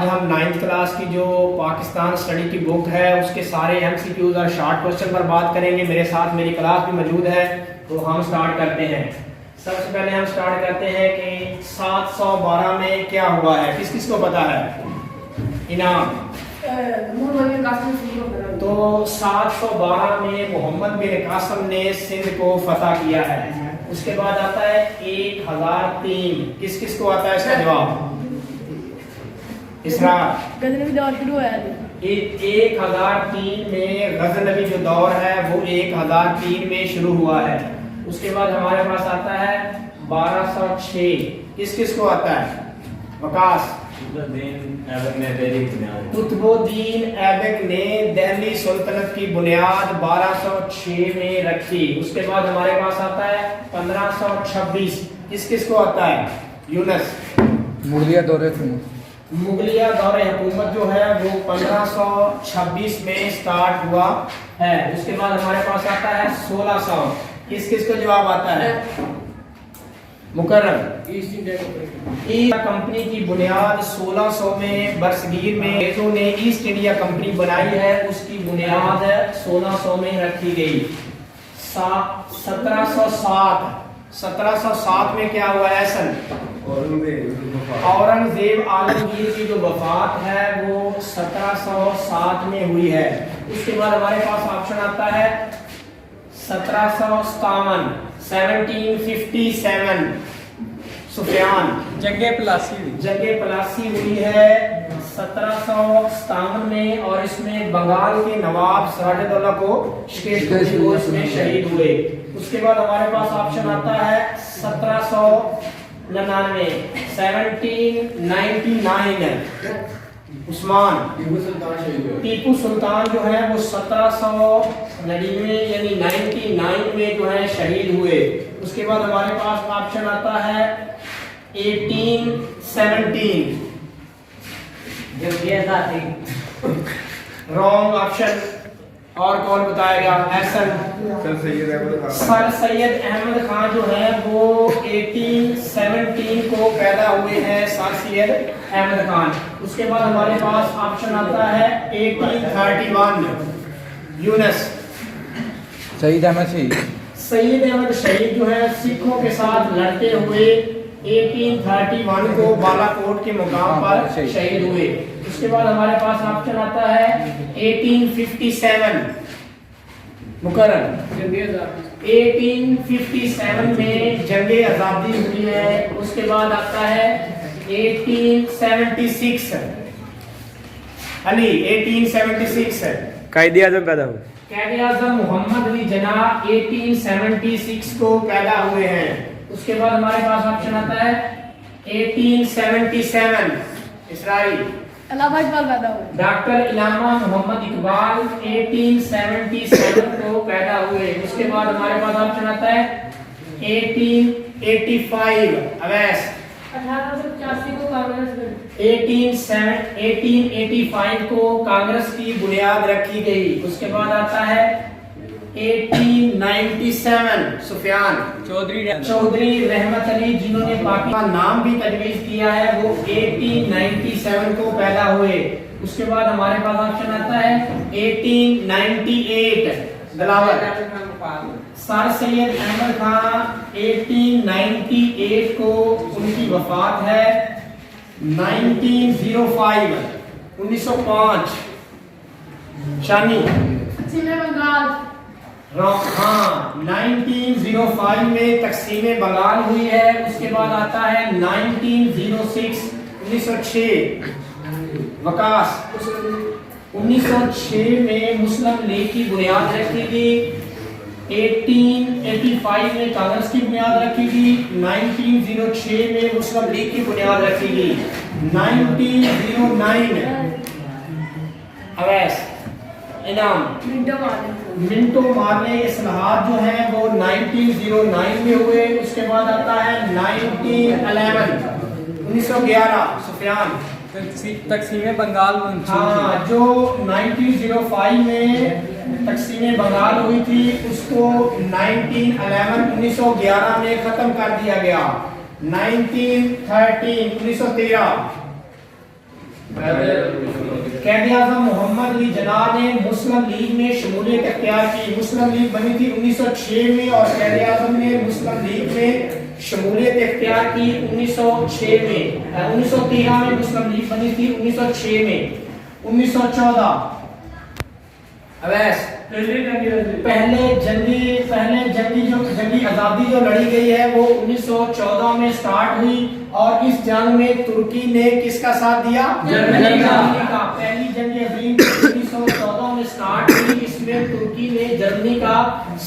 आज हम 9th class की जो पाकिस्तान स्टडी की बुक है उसके सारे MCQs और शॉर्ट क्वेश्चन पर बात करेंगे। मेरे साथ मेरी क्लास भी मौजूद है, तो हम स्टार्ट करते हैं। सबसे पहले हम स्टार्ट करते हैं कि 712 में क्या हुआ है, किस किस को पता है? इनाम। तो 712 में मोहम्मद बिन कासिम ने सिंध को फतह किया है। उसके बाद आता है 1003, किस किस को आता है इसका जवाब? इसरार। 1003 में गजनवी जो दौर है वो 1003 में शुरू हुआ है। उसके बाद हमारे पास आता है 1206, किस किस को आता है? वकास। कुतुबुद्दीन ऐबक ने दिल्ली सुल्तनत की बुनियाद 1206 में रखी। उसके बाद हमारे पास आता है 1526, किस किस को आता है? यूनस। मुगलिया दौरे हुकूमत जो है वो 1526 में स्टार्ट हुआ है। उसके बाद हमारे पास आता है 1600, किस किस को जवाब आता है? मुकर्रम। ईस्ट इंडिया कंपनी की बुनियाद 1600 में बरसगीर में अंग्रेजों ने ईस्ट इंडिया कंपनी बनाई है, उसकी बुनियाद 1600 में रखी गई। 1707 में क्या हुआ है सन? औरंगजेब आलमगीर की जो वफात है वो 1707 में हुई है। उसके बाद हमारे पास ऑप्शन आता है 1757 सुफियान। जंगे प्लासी हुई है 1757 में, और इसमें बंगाल के नवाब सिराजुद्दौला को इसमें शहीद हुए। उसके बाद हमारे पास ऑप्शन आता है 1799 उस्मान। टीपू सुल्तान जो है वो 1799 यानी 99 में जो है शहीद हुए। उसके बाद हमारे पास ऑप्शन आता है 1817, रॉन्ग ऑप्शन। और कौन बताएगा? सर सैयद अहमद खान जो है वो 1817 को पैदा हुए हैं, सर सैयद अहमद खान। उसके बाद हमारे पास ऑप्शन आता है 1831, यूनस। सईद अहमद शहीद जो है सिखों के साथ लड़ते हुए 1831 को बालाकोट के मुकाम पर शहीद हुए। उसके बाद हमारे पास ऑप्शन आता है 1857, मुकर्रम। 1857 में जंगे आजादी हुई है। उसके बाद आता है 1876, अली 1876 कायदे आजम पैदा हुए। कायदे आजम मोहम्मद अली जिन्ना 1876 को पैदा हुए हैं। उसके बाद हमारे पास ऑप्शन आता है 1877, इसराइल। डॉक्टर इलामा मोहम्मद इकबाल 1877 को पैदा हुए। उसके बाद हमारे पास ऑप्शन आता है 1885, अवैस। 1885 को कांग्रेस की बुनियाद रखी गई। उसके बाद आता है 1897, सुफियान चौधरी रहमत अली जिन्होंने पाकिस्तान नाम भी तजवीज किया है वो 1897 को पैदा हुए। उसके बाद हमारे पास ऑप्शन आता है 1898, दिलावर। सर सैयद अहमद खान 1898 को उनकी वफात है। 1905 शानी। हाँ, 1905 में तकसीम बंगाल हुई है। उसके बाद आता है 1906 वकास। 1906 में मुस्लिम लीग की बुनियाद रखी गई। 1885 में कांग्रेस की बुनियाद रखी गई। 1906 में मुस्लिम लीग की बुनियाद रखी गई। 1909 अवैस इनाम। मिंटो मारने इस्लाहात जो हैं वो 1909 में हुए। उसके बाद आता है 1911 सुफियान। तकसीम बंगाल। हाँ, जो 1905 में तकसीम बंगाल हुई थी उसको 1911 में खत्म कर दिया गया। 1913 कैद आज़म मोहम्मद अली जिन्ना ने मुस्लिम लीग में शमूलियत इख्तियार की। मुस्लिम लीग बनी थी 1906 में और कैद आज़म ने मुस्लिम लीग में शमूलियत इख्तियार की 1906 में। 1913 में मुस्लिम लीग बनी थी, 1906 में। 1914 अवैस पहले जंगी आज़ादी जो लड़ी गई है वो 1914 में स्टार्ट हुई और इस जंग में तुर्की ने किसका साथ दिया? जर्मनी का। पहली जंग अज़ीम 1914 में स्टार्ट हुई, इसमें तुर्की ने जर्मनी का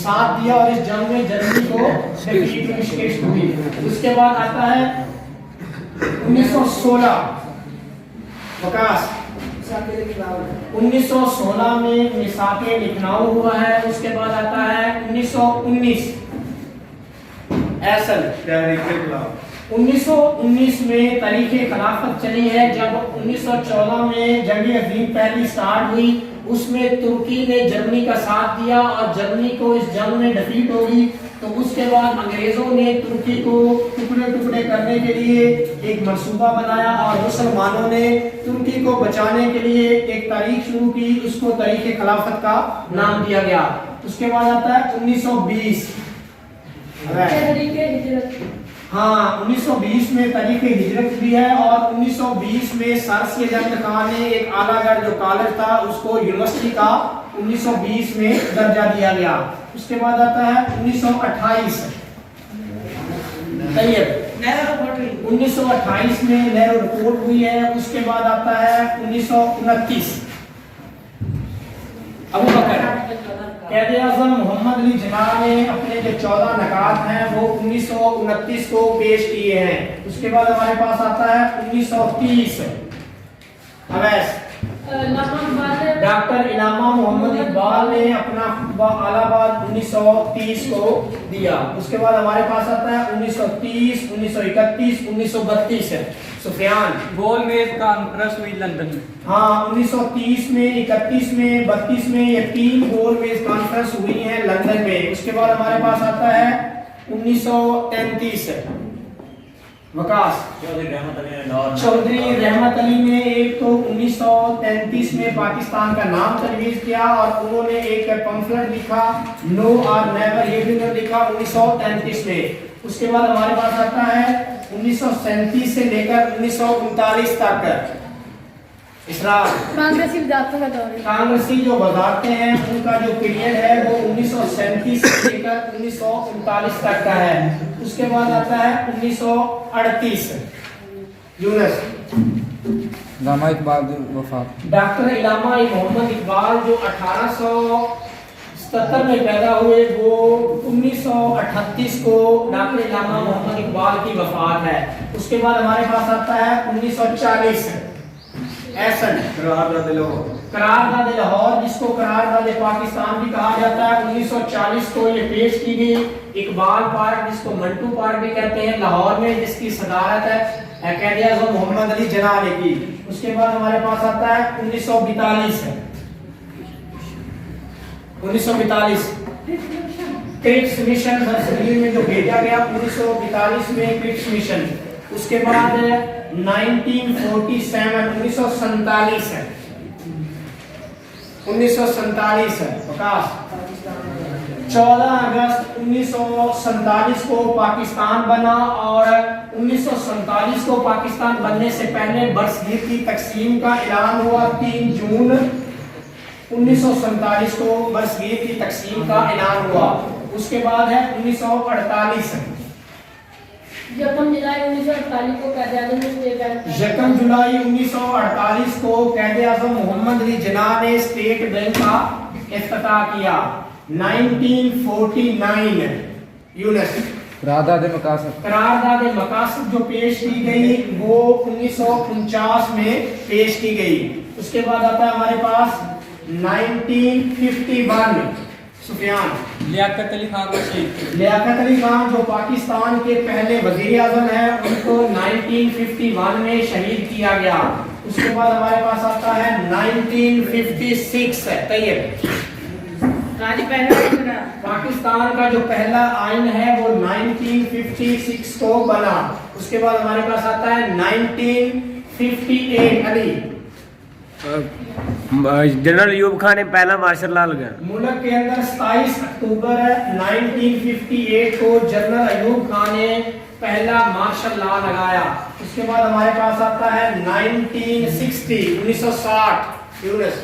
साथ दिया और इस जंग में जर्मनी को शिकस्त हुई। उसके बाद आता है 1916 वकास 1916 में मिसाके लिखनाऊ हुआ है। उसके बाद आता है 1919 ऐसल 1919 में तारीख खिलाफत चली है। जब 1914 में जंग अज़ीम पहली स्टार्ट हुई, उसमें तुर्की ने जर्मनी का साथ दिया और जर्मनी को इस जंग में डिफीट हो गई। तो उसके बाद अंग्रेजों ने तुर्की को टुकड़े टुकड़े करने के लिए एक मंसूबा बनाया और मुसलमानों ने तुर्की को बचाने के लिए एक तारीख शुरू की, उसको तारीख खिलाफत का नाम दिया गया। उसके बाद आता है 1920 हाँ 1920 में तारीख हिजरत भी है और 1920 में सर सैयद अहमद खान ने एक आलागढ़ जो कॉलेज था उसको यूनिवर्सिटी का 1920 में दर्जा दिया गया। उसके बाद आता है 1928 1928 में नेहरू रिपोर्ट हुई है। उसके बाद आता है 1929 अबू बकर कैद आज़म मोहम्मद अली जिन्ना ने अपने जो 14 नकात हैं वो 1929 को पेश किए हैं। उसके बाद हमारे पास आता है 1930 अवैस डॉक्टर इनामा मोहम्मद इकबाल ने अपना खुतबा अलाहाबाद 1930 को दिया। उसके बाद हमारे पास आता है 1930, 1931, 1932 है सुफियान गोल मेज कॉन्फ्रेंस हुई लंदन में। हाँ 1930 में, 31 में, 32 में ये 3 गोल मेज कॉन्फ्रेंस हुई हैं लंदन में। उसके बाद हमारे पास आता है 1933 वकास चौधरी रहमत अली ने एक तो 1933 में पाकिस्तान का नाम तजवीज़ किया और उन्होंने एक पंफलेट लिखा नो और नेवर ये भी लिखा 1933 में। उसके बाद हमारे पास आता है 1937 से लेकर 1939 तक कांग्रेसी जो वजारतें हैं उनका जो पीरियड है वो 1937 से लेकर 1939 तक का है। उसके बाद आता है 1938 यूनुस डॉक्टर इलामा मोहम्मद इकबाल जो 1877 में पैदा हुए वो 1938 को डॉक्टर इलामा मोहम्मद इकबाल की वफात है। उसके बाद हमारे पास आता है 1940 करारदाद लाहौर जिसको करारदाद पाकिस्तान भी कहा जाता है। 1940 को ये पेश की गई। इकबाल पार्क जिसको मंटू पार्क भी कहते हैं लाहौर में, जिसकी सदारत है कैद आज़म मोहम्मद अली जिन्ना ने की। उसके बाद हमारे पास आता है 1942 क्रिप्स मिशन में जो भेजा गया 1942 में क्रिप्स मिशन। उसके बाद 1947 है 1947 है प्रकाश 14 अगस्त 1947 को पाकिस्तान बना और 1947 को पाकिस्तान बनने से पहले बरसगीर की तकसीम का ऐलान हुआ। 3 जून 1947 को बरसगीर की तकसीम का ऐलान हुआ। उसके बाद है 1948 यकम जुलाई 1948 को कैद आज़म मोहम्मद अली जिन्ना ने स्टेट बैंक का इफ्तिताह किया। 1949 यूनिस करारदाद मकासद जो पेश की गई वो 1949 में पेश की गई। उसके बाद आता है हमारे पास 1951 सुफियान लियाकत अली खान जो पाकिस्तान के पहले वजीर आज़म है उनको 1951 में शहीद किया गया। उसके बाद हमारे पास आता है 1956 है तैयब पाकिस्तान का जो पहला आइन है वो 1956 को बना। उसके बाद हमारे पास आता है 1958 अली जनरल अयूब खान ने पहला मार्शल लॉ लगाया? मुल्क के अंदर 27 अक्टूबर 1958 को जनरल अयूब खान ने पहला मार्शल लॉ लगाया। उसके बाद हमारे पास आता है 1960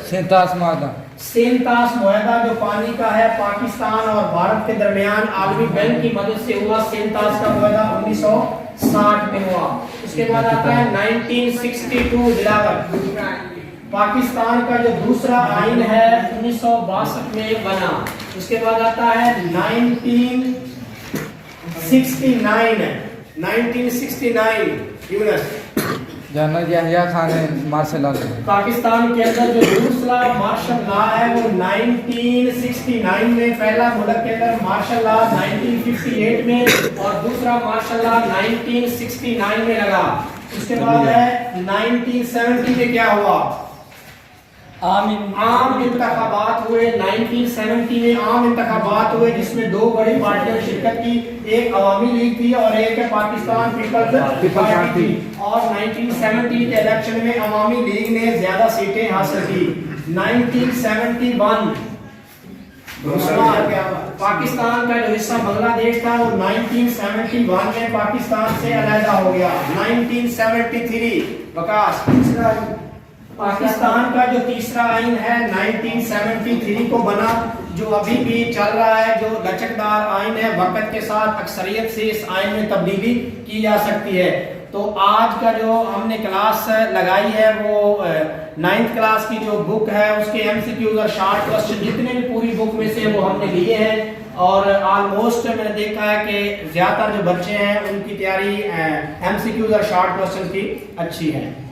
सेंतास मादा सेंतास मुआहदा जो पानी का है पाकिस्तान और भारत के दरमियान आलमी बैंक की मदद से हुआ। सेंतास का मुआहदा 1960 में हुआ। उसके बाद आता है 1962 दिलावर पाकिस्तान का जो दूसरा आइन है 1962 में बना। उसके बाद आता है 1969 यूनस जनरल याहिया खान ने मार्शल लॉ लगाया। पाकिस्तान के अंदर जो दूसरा मार्शल लॉ है वो 1969 में, पहला मुल्क के अंदर मार्शल लॉ 1958 में और दूसरा मार्शल लॉ 1969 में लगा। उसके बाद है 1970 में क्या हुआ? आम इंतखाबात हुए। 1970 में आम इंतखाबात हुए जिसमें दो बड़ी पार्टियों ने शिरकत की, एक अवामी लीग थी और एक है पाकिस्तान पीपल्स पार्टी थी। और 1970 के इलेक्शन में अवामी लीग ने ज्यादा सीटें हासिल की। 1971 पाकिस्तान का जो हिस्सा बांग्लादेश था वो 1971 में पाकिस्तान से अलहदा हो गया। 1973 विकास पाकिस्तान का जो तीसरा आइन है 1973 को बना, जो अभी भी चल रहा है, जो लचकदार आइन है। वक्त के साथ अक्सरियत से इस आइन में तब्दीली की जा सकती है। तो आज का जो हमने क्लास लगाई है वो 9th क्लास की जो बुक है उसके MCQs और शॉर्ट क्वेश्चन जितने भी पूरी बुक में से वो हमने लिए हैं। और ऑलमोस्ट मैंने देखा है कि ज़्यादातर जो बच्चे हैं उनकी तैयारी MCQs और शॉर्ट क्वेश्चन की अच्छी है।